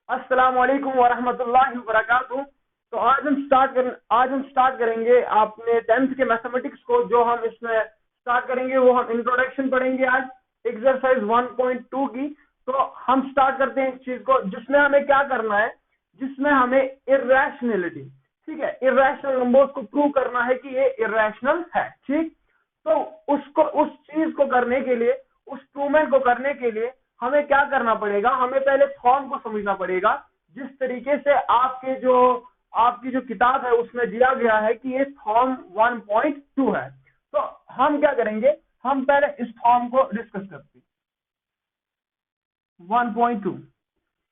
अस्सलामु अलैकुम वरहमतुल्लाहि वबरकातुहू। तो आज हम स्टार्ट करेंगे आपने 10th के मैथमेटिक्स को। जो हम इसमें स्टार्ट करेंगे वो हम इंट्रोडक्शन पढ़ेंगे आज एक्सरसाइज 1.2 की। तो हम स्टार्ट करते हैं इस चीज को जिसमें हमें क्या करना है, जिसमें हमें इर्रेशनैलिटी, ठीक है, इर्रेशनल नंबर्स को प्रूव करना है कि ये इर्रेशनल है। ठीक, तो उस चीज को करने के लिए, उस प्रूवमेंट को करने के लिए हमें क्या करना पड़ेगा, हमें पहले फॉर्म को समझना पड़ेगा। जिस तरीके से आपकी जो किताब है उसमें दिया गया है कि ये फॉर्म 1.2 है। तो हम क्या करेंगे, हम पहले इस फॉर्म को डिस्कस करते हैं। 1.2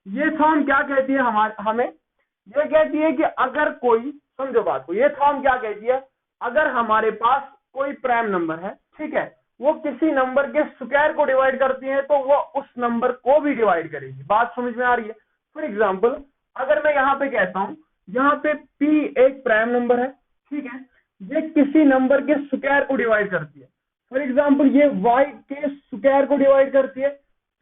ये फॉर्म क्या कहती है हमें ये कहती है कि अगर कोई, समझो बात को, ये फॉर्म क्या कहती है, अगर हमारे पास कोई प्राइम नंबर है, ठीक है, वो किसी नंबर के स्क्वायर को डिवाइड करती है तो वो उस नंबर को भी डिवाइड करेगी। बात समझ में आ रही है? फॉर एग्जांपल, अगर मैं यहाँ पे कहता हूँ, यहाँ पे p एक प्राइम नंबर है, ठीक है, ये किसी नंबर के स्क्वायर को डिवाइड करती है। फॉर एग्जांपल ये y के स्क्वायर को डिवाइड करती है,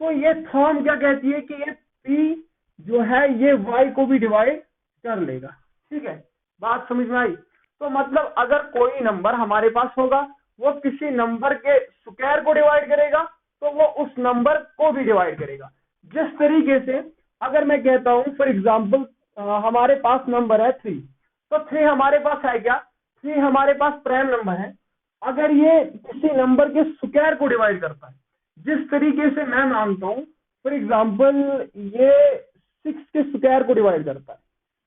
तो ये फॉर्म क्या कहती है कि ये p जो है ये y को भी डिवाइड कर लेगा। ठीक है, बात समझ में आई? तो मतलब अगर कोई नंबर हमारे पास होगा, वो किसी नंबर के स्क्वायर को डिवाइड करेगा तो वो उस नंबर को भी डिवाइड करेगा। जिस तरीके से अगर मैं कहता हूं, फॉर एग्जांपल हमारे पास नंबर है 3, तो 3 हमारे पास है क्या, 3 हमारे पास प्राइम नंबर है। अगर ये किसी नंबर के स्क्वायर को डिवाइड करता है, जिस तरीके से मैं मानता हूं, फॉर एग्जांपल ये 6 के स्क्वायर को डिवाइड करता है।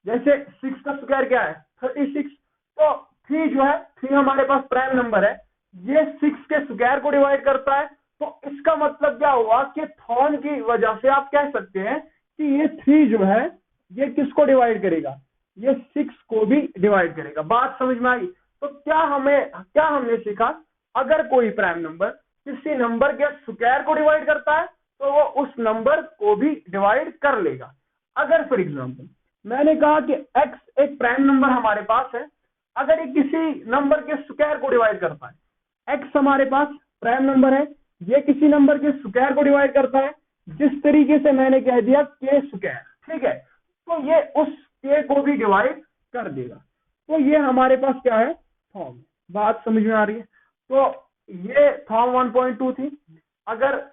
जैसे 6 का स्क्वायर क्या है, 36, तो 3 जो है, 3 हमारे पास प्राइम नंबर है, ये 6 के स्क्वायर को डिवाइड करता है। तो इसका मतलब क्या हुआ कि थॉर्न की वजह से आप कह सकते हैं कि ये 3 जो है ये किसको डिवाइड करेगा, ये 6 को भी डिवाइड करेगा। बात समझ में आई? तो क्या हमने सीखा, अगर कोई प्राइम नंबर किसी नंबर के स्क्वायर को डिवाइड करता है तो वो उस नंबर को भी डिवाइड कर लेगा। अगर फॉर एग्जांपल मैंने कहा कि x एक प्राइम नंबर हमारे पास है, अगर ये किसी नंबर के स्क्वायर को डिवाइड करता है, x हमारे पास प्राइम नंबर है, ये किसी नंबर के स्क्वायर को डिवाइड करता है, जिस तरीके से मैंने कह दिया k स्क्वायर, ठीक है, तो ये उस k को भी डिवाइड कर देगा। तो ये हमारे पास क्या है, फॉर्म। बात समझ में आ रही है? तो ये फॉर्म 1.2 थी। अगर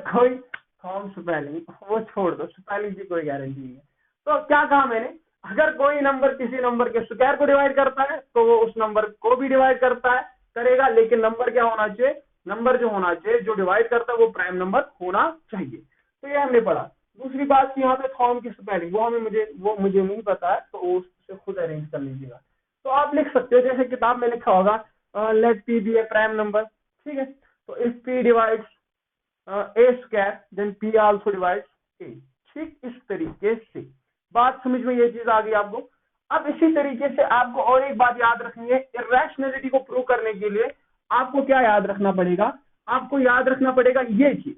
कोई फॉर्म स्पेलिंग वो छोड़ दो, स्पेलिंग की कोई गारंटी नहीं है। तो क्या कहा मैंने, अगर कोई नंबर किसी नंबर के स्क्वायर को डिवाइड करता है तो वो उस नंबर को भी डिवाइड करेगा, लेकिन नंबर क्या होना चाहिए, नंबर जो होना चाहिए, जो डिवाइड करता है वो प्राइम नंबर होना चाहिए। तो ये हमने पढ़ा। दूसरी बात की यहाँ पे फॉर्म की स्पेलिंग वो मुझे नहीं पता है, तो उससे खुद अरेंज कर लीजिएगा। तो आप लिख सकते हो, जैसे किताब में लिखा होगा, लेट पी बी ए प्राइम नंबर, ठीक है, तो if P divides a square then p also divides a। ठीक इस तरीके से। बात समझ में ये चीज आ गई आपको? अब इसी तरीके से आपको और एक बात याद रखनी है, इर्रेशनैलिटी को प्रूव करने के लिए आपको क्या याद रखना पड़ेगा, आपको याद रखना पड़ेगा ये चीज,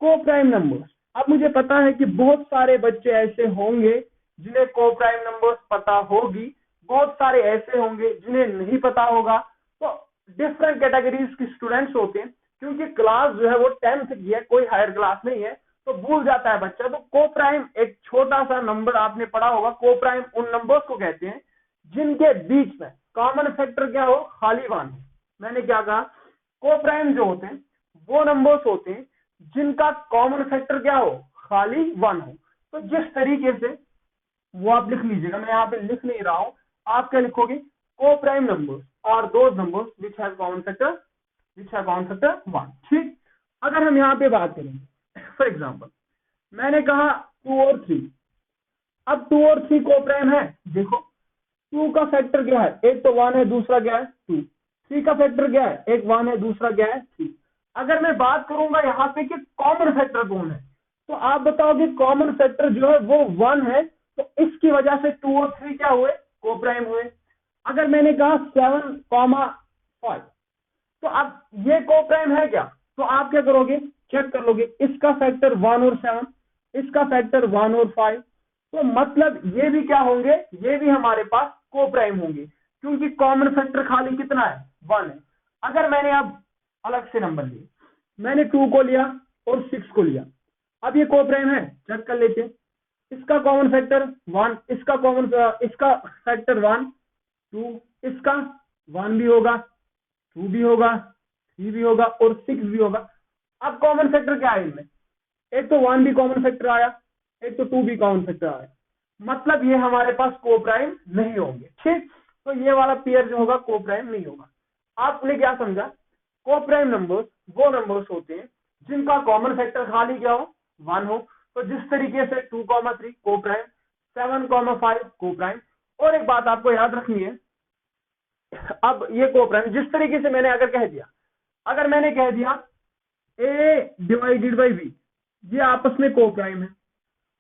को प्राइम नंबर्स। अब मुझे पता है कि बहुत सारे बच्चे ऐसे होंगे जिन्हें को प्राइम नंबर्स पता होगी, बहुत सारे ऐसे होंगे जिन्हें नहीं पता होगा। तो डिफरेंट कैटेगरीज के स्टूडेंट्स होते हैं, क्योंकि क्लास जो है वो 10th की है, कोई हायर क्लास नहीं है, तो भूल जाता है बच्चा। तो को प्राइम एक छोटा सा नंबर आपने पढ़ा होगा, को प्राइम उन नंबर्स को कहते हैं जिनके बीच में कॉमन फैक्टर क्या हो, खाली 1 हो। मैंने क्या कहा, को प्राइम जो होते हैं वो नंबर्स होते हैं जिनका कॉमन फैक्टर क्या हो, खाली 1 हो। तो जिस तरीके से वो आप लिख लीजिएगा, मैं यहाँ पे लिख नहीं रहा हूं, आप क्या लिखोगे, को प्राइम नंबर्स और those numbers which have common factor 1। ठीक, अगर हम यहाँ पे बात करेंगे, फॉर एग्जांपल मैंने कहा 2 और 3, अब 2 और 3 को प्राइम है। देखो 2 का फैक्टर क्या है, एक तो 1 है, दूसरा क्या है 2। 3 का फैक्टर क्या है, एक 1 है, दूसरा क्या है 3। अगर मैं बात करूंगा यहाँ पे कि कॉमन फैक्टर कौन है, तो आप बताओ कि कॉमन फैक्टर जो है वो 1 है, तो इसकी वजह से 2 और 3 क्या हुए, को प्राइम हुए। अगर मैंने कहा 7,5, तो अब ये को प्राइम है क्या, तो आप क्या करोगे, चेक कर लोगे, इसका फैक्टर 1 और 7, इसका फैक्टर 1 और 5, तो मतलब ये भी क्या होंगे, ये भी हमारे पास को प्राइम होंगे, क्योंकि कॉमन फैक्टर खाली कितना है, 1 है। अगर मैंने अब अलग से नंबर लिए, मैंने 2 को लिया, और 6 को लिया। अब ये को प्राइम है, चेक कर लेते हैं। इसका कॉमन फैक्टर 1, इसका फैक्टर 1 2, इसका 1 भी होगा, 2 भी होगा, 3 भी होगा और 6 भी होगा। अब कॉमन फैक्टर क्या है इनमें? एक तो 1 भी कॉमन फैक्टर आया, एक तो 2 भी कॉमन फैक्टर आया, मतलब ये हमारे पास को प्राइम नहीं होंगे। ठीक, तो ये वाला पेयर जो होगा को प्राइम नहीं होगा। आपने क्या समझा? को प्राइम नंबर्स वो नंबर्स होते हैं जिनका कॉमन फैक्टर खाली क्या हो? 1 हो। तो जिस तरीके से 2,3 को प्राइम, 7,5 को प्राइम। और एक बात आपको याद रखनी है, अब ये को प्राइम जिस तरीके से मैंने अगर कह दिया, अगर मैंने कह दिया ए डिवाइडेड बाई बी ये आपस में को प्राइम है,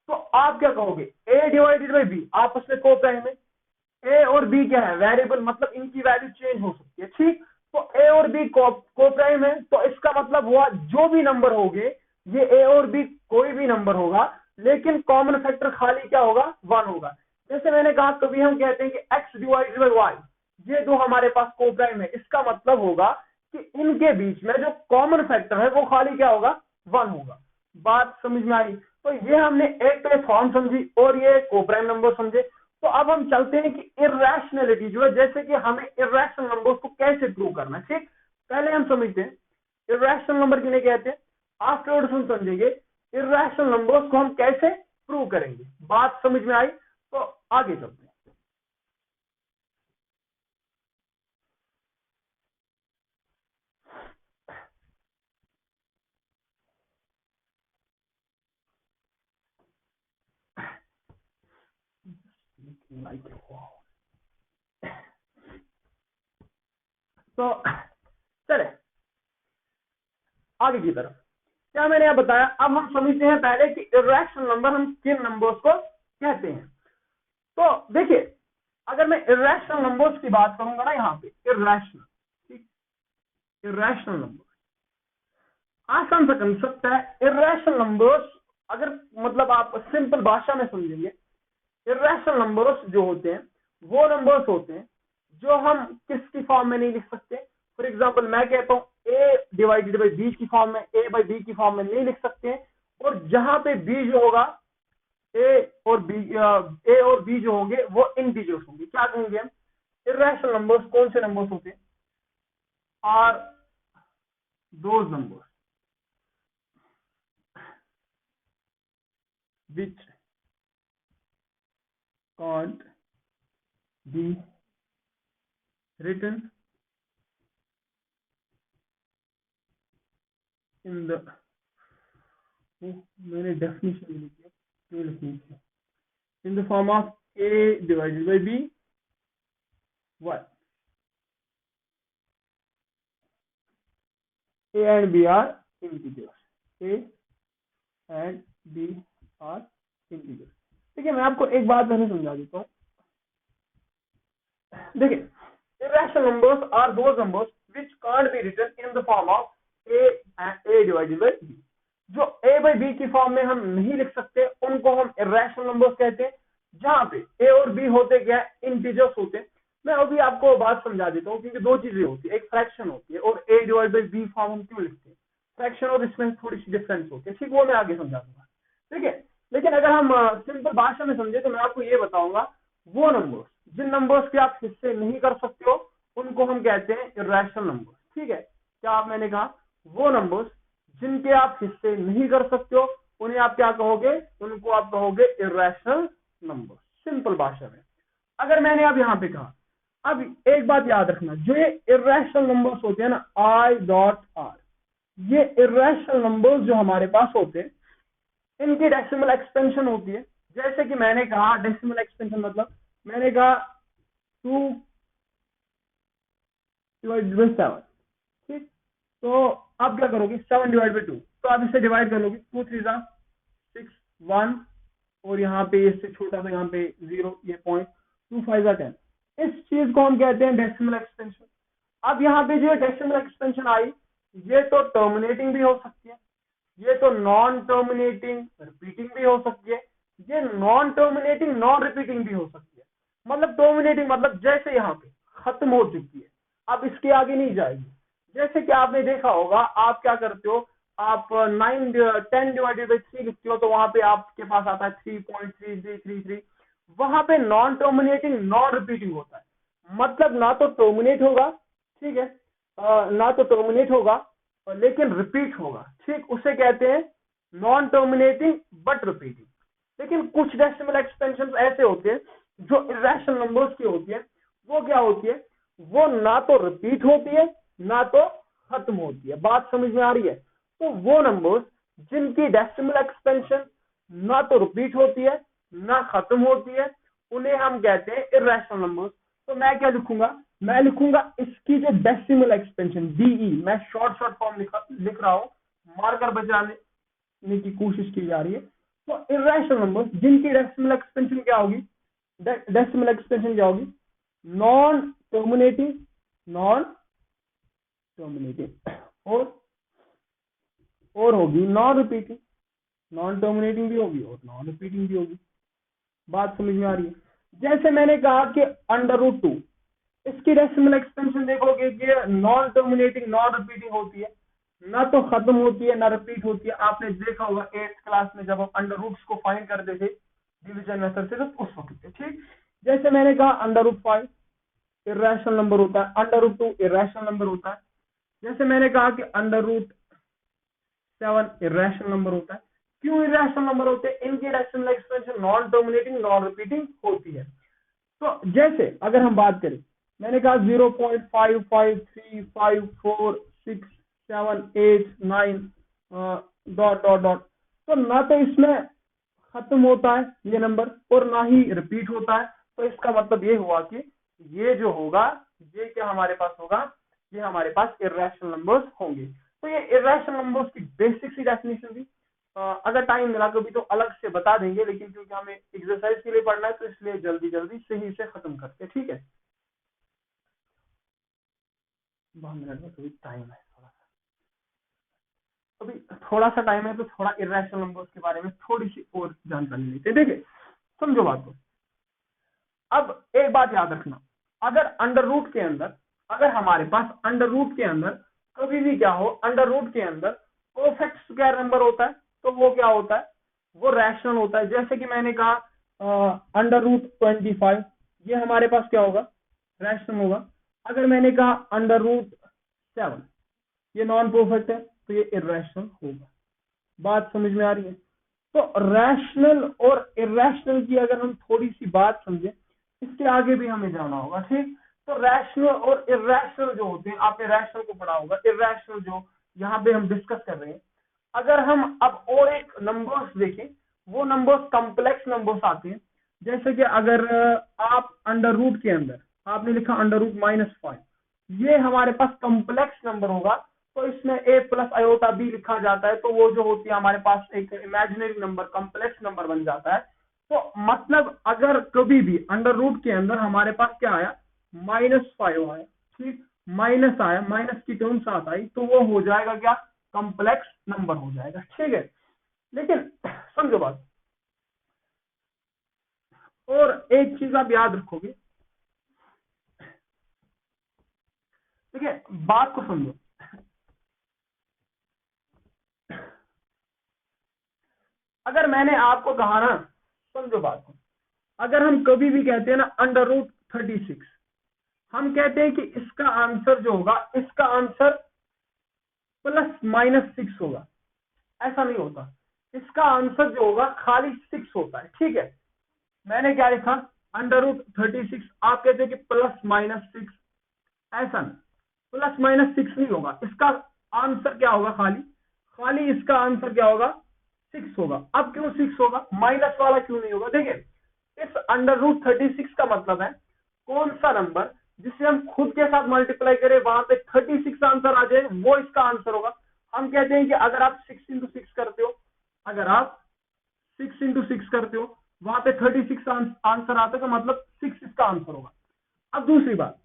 तो आप क्या कहोगे? ए डिवाइडेड बाई बी आपस में को प्राइम है। ए और बी क्या है? वेरिएबल, मतलब इनकी वैल्यू चेंज हो सकती है। ठीक, तो ए और बी को प्राइम है, तो इसका मतलब हुआ जो भी नंबर होंगे, ये ए और बी कोई भी नंबर होगा, लेकिन कॉमन फैक्टर खाली क्या होगा? 1 होगा। जैसे मैंने कहा, कभी हम कहते हैं कि एक्स डिवाइडेड बाई वाई, ये दो हमारे पास को प्राइम है, इसका मतलब होगा कि इनके बीच में जो कॉमन फैक्टर है वो खाली क्या होगा? 1 होगा। बात समझ में आई? तो ये हमने एक तो फॉर्म समझी और ये को प्राइम नंबर समझे। तो अब हम चलते हैं कि इर्रेशनैलिटी जो है, जैसे कि हमें इर्रेशनल नंबर्स को कैसे प्रूव करना है। ठीक, पहले हम समझते हैं इर्रेशनल नंबर किन्हें कहते हैं, आफ्टरवर्ड्स हम समझेंगे इर्रेशनल नंबर्स को हम कैसे प्रूव करेंगे। बात समझ में आई? तो आगे चलते हैं। तो चले आगे की तरफ। क्या मैंने यह बताया? अब हम समझते हैं पहले कि इर्रेशनल नंबर हम किन नंबर्स को कहते हैं। तो देखिए, अगर मैं इर्रेशनल नंबर्स की बात करूंगा ना, यहाँ पे इर्रेशनल, ठीक, इर्रेशनल नंबर आसान सा कंसेप्ट है। इर्रेशनल नंबर्स अगर मतलब आप सिंपल भाषा में समझेंगे, इर्रेशनल नंबर्स जो होते हैं वो नंबर्स होते हैं जो हम किसकी फॉर्म में नहीं लिख सकते। फॉर एग्जांपल मैं कहता हूं ए डिवाइडेड बाई बी की फॉर्म में, ए बाई बी की फॉर्म में नहीं लिख सकते हैं। और जहां पे बी जो होगा, ए और बी जो होंगे वो इंटीजर्स होंगे। क्या कहेंगे हम? इर्रेशनल नंबर्स कौन से नंबर्स होते हैं? Are those numbers which can't be written in the मैंने डेफिनेशन लिखी है, क्यों लिखनी है? In the form of a divided by b what a and b are integers, a and b are integers। देखिए, मैं आपको एक बात पहले समझा देता हूँ। देखिए, irrational numbers are those numbers which can't be written in the form of a divided by b। जो a by b की फॉर्म में हम नहीं लिख सकते उनको हम irrational numbers कहते हैं। जहां पे a और b होते क्या है? इंटीजर्स होते हैं। मैं अभी आपको बात समझा देता हूँ, क्योंकि दो चीजें होती है, एक फ्रैक्शन होती है और a divide by b form हम क्यों लिखते हैं। फ्रैक्शन और इसमें थोड़ी सी डिफरेंस होती है, ठीक, वो मैं आगे समझा दूंगा। ठीक है, लेकिन अगर हम सिंपल भाषा में समझे तो मैं आपको ये बताऊंगा, वो नंबर्स जिन नंबर्स के आप हिस्से नहीं कर सकते हो उनको हम कहते हैं इर्रेशनल नंबर्स। ठीक है, क्या आप मैंने कहा? वो नंबर्स जिनके आप हिस्से नहीं कर सकते हो उन्हें आप क्या कहोगे? उनको आप कहोगे इर्रेशनल नंबर्स, सिंपल भाषा में। अगर मैंने अब यहाँ पे कहा, अब एक बात याद रखना, जो ये इर्रेशनल नंबर्स होते हैं ना, I.R, ये इर्रेशनल नंबर्स जो हमारे पास होते हैं इनकी डेसिमल एक्सपेंशन होती है। जैसे कि मैंने कहा डेसिमल एक्सपेंशन मतलब मैंने कहा 2 डिवाइडेड बाई 7। ठीक, तो आप क्या करोगे? 7 डिवाइड बाई 2, तो आप इसे डिवाइड कर लोगे। 2 3 6 1 और यहाँ पे इससे छोटा सा यहाँ पे 0, ये पॉइंट 2 5 10। इस चीज को हम कहते हैं डेसिमल एक्सपेंशन। अब यहाँ पे जो डेसिमल एक्सपेंशन आई, ये तो टर्मिनेटिंग भी हो सकती है, ये तो नॉन टर्मिनेटिंग रिपीटिंग भी हो सकती है, ये नॉन टर्मिनेटिंग नॉन रिपीटिंग भी हो सकती है। मतलब टर्मिनेटिंग मतलब जैसे यहाँ पे खत्म हो चुकी है, अब इसके आगे नहीं जाएगी। जैसे कि आपने देखा होगा, आप क्या करते हो, आप 10 डिवाइडेड बाई 3 लिखते हो तो वहां पे आपके पास आता है 3.3333। वहां पे नॉन टर्मिनेटिंग नॉन रिपीटिंग होता है, मतलब ना तो टर्मिनेट होगा, ठीक है, ना तो टर्मिनेट होगा लेकिन रिपीट होगा, ठीक, उसे कहते हैं नॉन टर्मिनेटिंग बट रिपीटिंग। लेकिन कुछ डेसिमल एक्सपेंशन ऐसे होते हैं जो इरेशनल नंबर्स की होती है, वो क्या होती है, वो ना तो रिपीट होती है ना तो खत्म होती है। बात समझ में आ रही है? तो वो नंबर्स जिनकी डेसिमल एक्सपेंशन ना तो रिपीट होती है ना खत्म होती है, उन्हें हम कहते हैं इरेशनल नंबर्स। तो मैं क्या लिखूंगा, मैं लिखूंगा इसकी जो डेसिमल एक्सपेंशन डीई, मैं शॉर्ट फॉर्म लिख रहा हूं, मार्कर बचाने की कोशिश की जा रही है। तो इरेशनल नंबर्स जिनकी डेसिमल एक्सपेंशन क्या होगी, डेसिमल एक्सपेंशन क्या होगी, नॉन टर्मिनेटिंग और होगी नॉन रिपीटिंग, नॉन टर्मिनेटिंग भी होगी और नॉन रिपीटिंग भी होगी। बात समझ में आ रही है? जैसे मैंने कहा कि √2, इसकी डेसिमल एक्सपेंशन देखोगे कि नॉन टर्मिनेटिंग नॉन रिपीटिंग होती है, ना तो खत्म होती है ना रिपीट होती है। आपने देखा होगा 8th क्लास में जब हम अंडर रूट्स को फाइंड करते थे डिवीजन मेथड से, तो उस वक्त पे, ठीक। जैसे मैंने कहा √5 इरेशनल नंबर होता है, √2 इरेशनल नंबर होता है। जैसे मैंने कहा कि √7 इरेशनल नंबर होता है। क्यों इरेशनल नंबर होते हैं? इनकी decimal expansion non terminating non repeating होती है। तो जैसे अगर हम बात करें, मैंने कहा 0.55354678 9 डॉट डॉट डॉट, तो ना तो इसमें खत्म होता है ये नंबर और ना ही रिपीट होता है। तो इसका मतलब ये हुआ कि ये जो होगा, ये क्या हमारे पास होगा, ये हमारे पास इरेशनल नंबर्स होंगे। तो ये इरेशनल नंबर्स की बेसिक सी डेफिनेशन थी। अगर टाइम मिला कभी तो अलग से बता देंगे, लेकिन क्योंकि हमें एक्सरसाइज के लिए पढ़ना है तो इसलिए जल्दी जल्दी सही से खत्म करते हैं, ठीक है। 2 मिनट में कभी टाइम है, अभी थोड़ा सा टाइम है, तो थोड़ा इरेशनल नंबर्स के बारे में थोड़ी सी और जानकारी लेते हैं। देखिए, समझो बात को। अब एक बात याद रखना, अगर अंडर रूट के अंदर, अगर हमारे पास अंडर रूट के अंदर कभी भी क्या हो, अंडर रूट के अंदर परफेक्ट स्क्वायर नंबर होता है तो वो क्या होता है, वो रैशनल होता है। जैसे कि मैंने कहा √25, ये हमारे पास क्या होगा, रैशनल होगा। अगर मैंने कहा √7, ये नॉन परफेक्ट है तो ये इरेशनल होगा। बात समझ में आ रही है? तो रैशनल और इरेशनल की अगर हम थोड़ी सी बात समझे, इसके आगे भी हमें जाना होगा, ठीक। तो रैशनल और इरेशनल जो होते हैं, आपने रैशनल को पढ़ा होगा, इरेशनल जो यहाँ पे हम डिस्कस कर रहे हैं, अगर हम अब और एक नंबर्स देखें, वो नंबर्स कॉम्प्लेक्स नंबर्स आते हैं। जैसे कि अगर आप अंडर रूट के अंदर आपने लिखा √-5, ये हमारे पास कॉम्प्लेक्स नंबर होगा, तो इसमें a+i/b लिखा जाता है, तो वो जो होती है हमारे पास एक इमेजिनरी नंबर, कॉम्प्लेक्स नंबर बन जाता है। तो मतलब अगर कभी भी अंडर रूट के अंदर हमारे पास क्या आया, -5 आया, ठीक, माइनस आया, माइनस की टर्म साथ आई, तो वो हो जाएगा क्या, कॉम्प्लेक्स नंबर हो जाएगा, ठीक है। लेकिन समझो बात, और एक चीज आप याद रखोगे, ठीक है, बात को समझो। अगर मैंने आपको कहा ना, समझो बात को, अगर हम कभी भी कहते हैं ना √36, हम कहते हैं कि इसका आंसर जो होगा, इसका आंसर +-6 होगा, ऐसा नहीं होता। इसका आंसर जो होगा खाली 6 होता है, ठीक है। मैंने क्या लिखा, √36, आप कहते हैं कि +-6, ऐसा नहीं, +-6 नहीं होगा, इसका आंसर क्या होगा, खाली खाली इसका आंसर क्या होगा, 6 होगा। अब क्यों 6 होगा, माइनस वाला क्यों नहीं होगा? देखिए, इस √36 का मतलब है कौन सा नंबर जिसे हम खुद के साथ मल्टीप्लाई करें वहां पे 36 आंसर आ जाए, वो इसका आंसर होगा। हम कहते हैं कि अगर आप 6 × 6 करते हो, अगर आप 6 × 6 करते हो, वहां पे 36 आंसर आता है, तो मतलब 6 इसका आंसर होगा। अब दूसरी बात,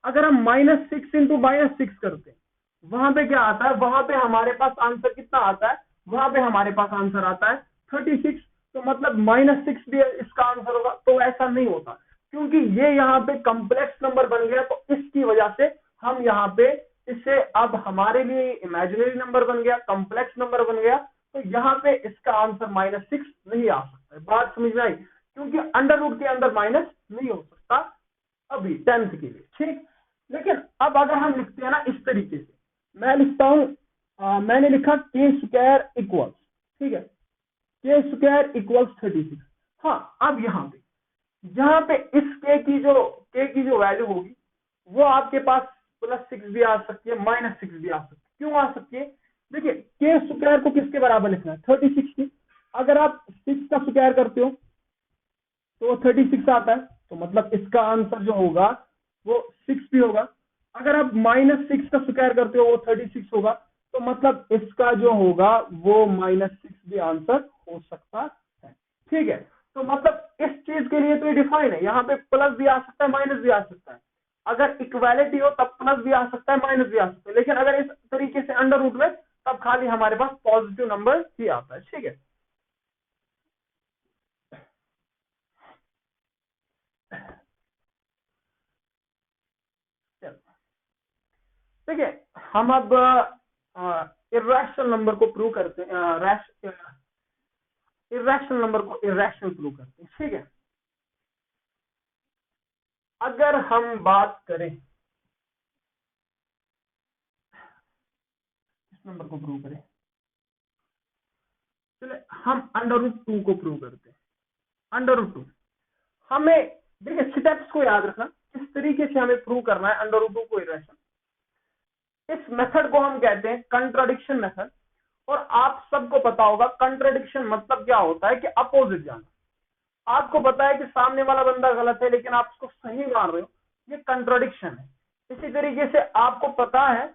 अगर हम -6 × -6 करते हैं, वहां पे क्या आता है, वहां पे हमारे पास आंसर कितना आता है, वहां पे हमारे पास आंसर आता है 36, तो मतलब -6 भी इसका आंसर होगा। तो ऐसा नहीं होता, क्योंकि ये यहाँ पे कॉम्प्लेक्स नंबर बन गया, तो इसकी वजह से हम यहाँ पे इससे अब हमारे लिए इमेजिनरी नंबर बन गया, कॉम्प्लेक्स नंबर बन गया, तो यहाँ पे इसका आंसर -6 नहीं आ सकता है। बात समझ में आई? क्योंकि अंडर रूट के अंदर माइनस नहीं हो सकता अभी 10th के लिए, ठीक। लेकिन अब अगर हम लिखते हैं ना इस तरीके से, मैं लिखता हूं, मैंने लिखा के स्क्वायर इक्वल्स, ठीक है, के स्क्वायर इक्वल्स 36। हाँ, अब यहाँ पे इस के की जो वैल्यू होगी वो आपके पास +6 भी आ सकती है, -6 भी आ सकती है। क्यों आ सकती है? देखिए, के स्क्वायर को किसके बराबर लिखना है? 36 की। अगर आप 6 का स्क्वायर करते हो तो वो 36 आता है, तो मतलब इसका आंसर जो होगा वो 6 भी होगा। अगर आप -6 का स्क्वायर करते हो वो 36 होगा, तो मतलब इसका जो होगा वो -6 भी आंसर हो सकता है, ठीक है। तो मतलब इस चीज के लिए तो ये डिफाइन है, यहाँ पे प्लस भी आ सकता है, माइनस भी आ सकता है। अगर इक्वालिटी हो तब प्लस भी आ सकता है, माइनस भी आ सकता है, लेकिन अगर इस तरीके से अंडर रूट में, तब खाली हमारे पास पॉजिटिव नंबर ही आता है, ठीक है। देखिए, हम अब इर्रेशनल नंबर को प्रूव करते हैं, इर्रेशनल नंबर को इर्रेशनल प्रूव करते हैं, ठीक है। अगर हम बात करें इस नंबर को प्रूव करें, चले हम √2 को प्रूव करते हैं। √2 हमें, देखिए स्टेप्स को याद रखना, किस तरीके से हमें प्रूव करना है √2 को इर्रेशनल। इस मेथड को हम कहते हैं कंट्राडिक्शन मेथड। और आप सबको पता होगा कंट्राडिक्शन मतलब क्या होता है, कि अपोजिट जाना। आपको पता है कि सामने वाला बंदा गलत है लेकिन आप उसको सही मान रहे हो, ये कंट्राडिक्शन है। इसी तरीके से आपको पता है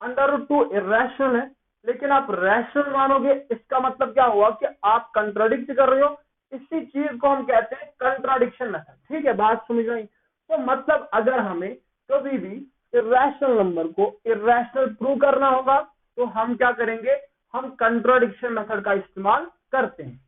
√2 इर्रेशनल है लेकिन आप रैशनल मानोगे, इसका मतलब क्या हुआ कि आप कंट्राडिक्ट कर रहे हो। इसी चीज को हम कहते हैं कंट्राडिक्शन मेथड, ठीक है। बात समझ आई? तो मतलब अगर हमें कभी भी इर्रेशनल नंबर को इर्रेशनल प्रूव करना होगा तो हम क्या करेंगे, हम कंट्राडिक्शन मेथड का इस्तेमाल करते हैं।